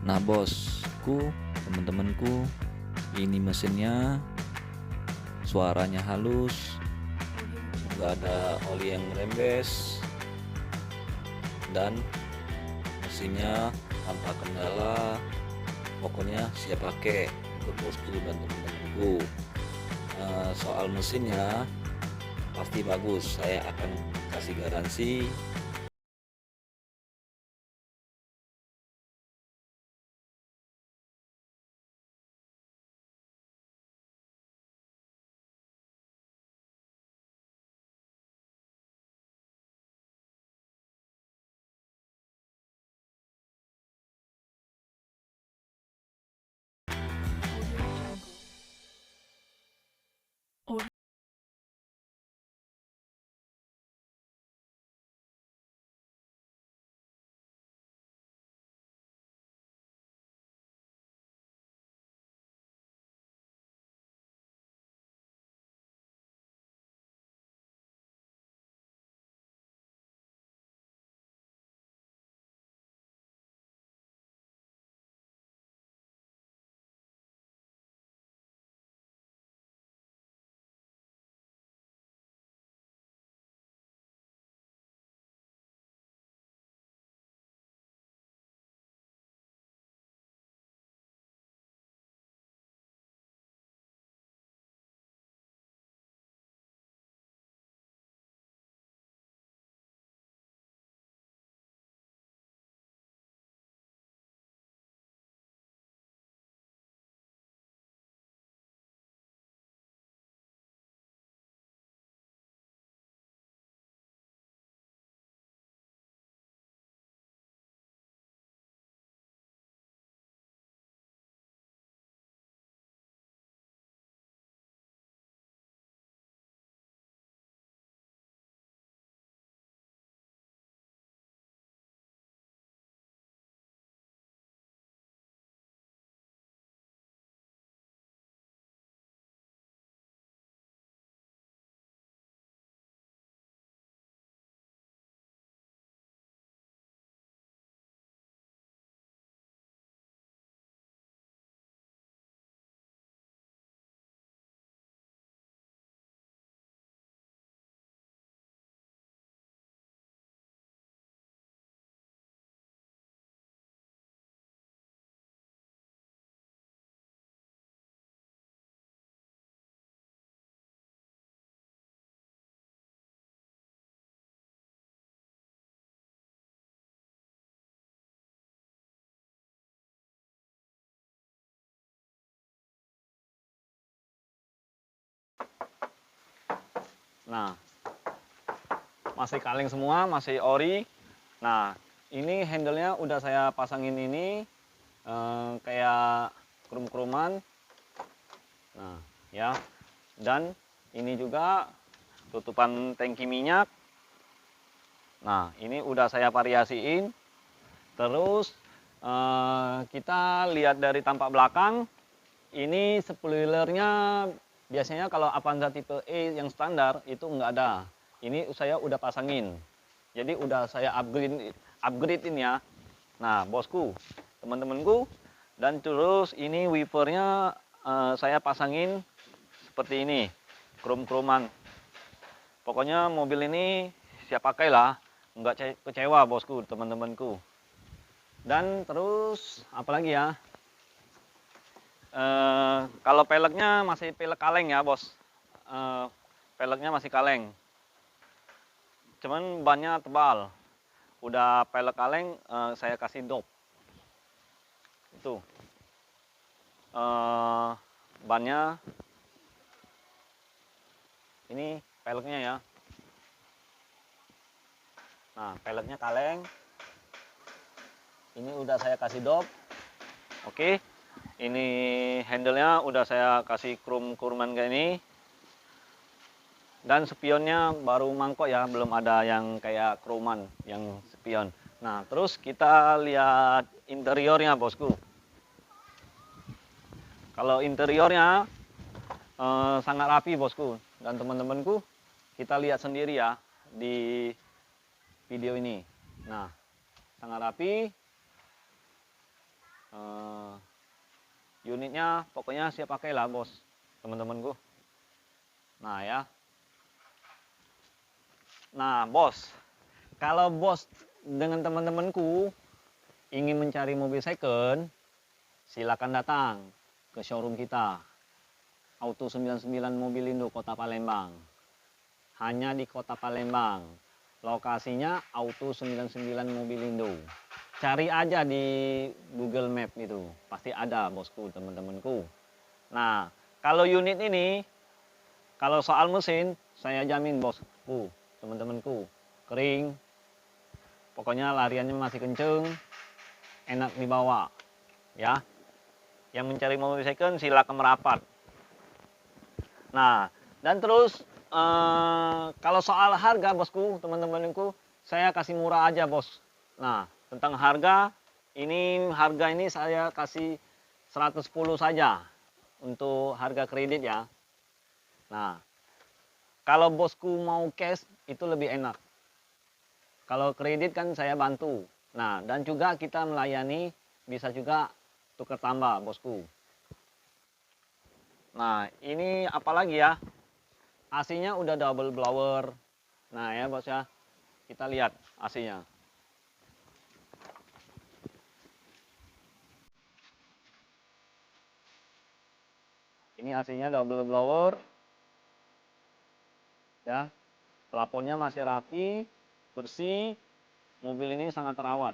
Nah bosku, teman-temanku, ini mesinnya suaranya halus, nggak ada oli yang merembes, dan mesinnya tanpa kendala. Pokoknya siap pakai untuk bosku dan teman-temanku. Soal mesinnya pasti bagus, saya akan kasih garansi. Nah, masih kaleng semua, masih ori. Nah, ini handle-nya udah saya pasangin ini kayak krum-kruman. Nah, ya. Dan ini juga tutupan tangki minyak. Nah, ini udah saya variasiin. Terus kita lihat dari tampak belakang. Ini spoilernya biasanya kalau Avanza tipe E yang standar itu nggak ada. Ini saya udah pasangin. Jadi udah saya upgradein ya. Nah, bosku, teman-temanku, dan terus ini wipernya saya pasangin seperti ini, krum-kruman. Pokoknya mobil ini siap pakai lah, nggak kecewa bosku, teman-temanku. Dan terus apalagi ya? Kalau peleknya masih pelek kaleng ya bos. Peleknya masih kaleng. Cuman bannya tebal. Udah pelek kaleng saya kasih dop. Itu. Bannya ini peleknya ya. Nah, peleknya kaleng. Ini udah saya kasih dop. Oke. Ini handle-nya udah saya kasih krum-kruman kayak ini. Dan spionnya baru mangkok ya, belum ada yang kayak kruman, yang spion. Nah, terus kita lihat interiornya bosku. Kalau interiornya sangat rapi bosku dan teman-temanku, kita lihat sendiri ya di video ini. Nah, sangat rapi. Eh, unitnya pokoknya siap pakai lah bos, teman-temanku. Nah ya, nah bos, kalau bos dengan teman-temanku ingin mencari mobil second, silakan datang ke showroom kita, Auto 99 Mobilindo Kota Palembang. Hanya di Kota Palembang. Lokasinya Auto 99 Mobilindo. Cari aja di Google Map itu, pasti ada bosku, teman-temanku. Nah, kalau unit ini, kalau soal mesin, saya jamin bosku, teman-temanku, kering, pokoknya lariannya masih kenceng, enak dibawa, ya. Yang mencari mobil second silakan merapat. Nah, dan terus kalau soal harga bosku, teman-temanku, saya kasih murah aja bos. Nah, tentang harga ini saya kasih 110 saja untuk harga kredit ya. Nah, kalau bosku mau cash itu lebih enak. Kalau kredit kan saya bantu. Nah, dan juga kita melayani bisa juga tukar tambah bosku. Nah, ini apalagi ya? AC-nya udah double blower. Nah ya bos ya, kita lihat AC-nya. Ini AC-nya double blower. Ya, plafonnya masih rapi, bersih. Mobil ini sangat terawat.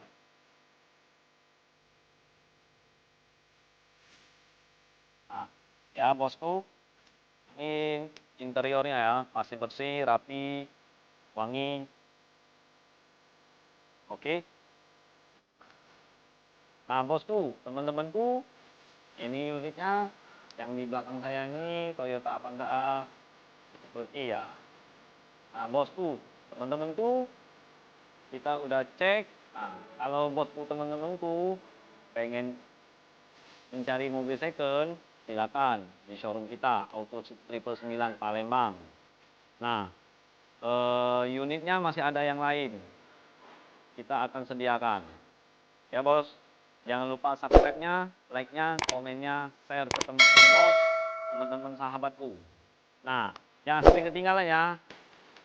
Nah, ya bosku, ini interiornya ya, masih bersih, rapi, wangi. Oke. Nah bosku, teman-temanku, ini unitnya yang di belakang saya ini Toyota Avanza seperti ya. Nah bosku, teman-temanku, kita udah cek. Nah, kalau bosku teman-temanku pengen mencari mobil second, silakan di showroom kita Auto 999 Palembang. Nah, unitnya masih ada yang lain. Kita akan sediakan. Ya bos, jangan lupa subscribe-nya, like-nya, komennya, share ke teman-teman sahabatku. Nah, jangan sampai ketinggalan ya.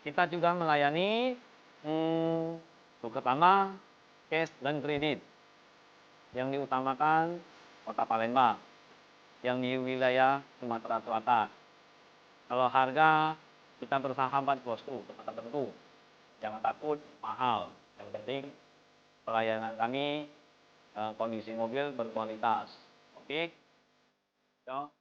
Kita juga melayani tukar tambah, cash, dan kredit. Yang diutamakan Kota Palembang, yang di wilayah Sumatera Selatan. Kalau harga kita bersahabat bosku, teman-temanku. Jangan takut mahal. Yang penting pelayanan kami, kondisi mobil berkualitas. Oke? So,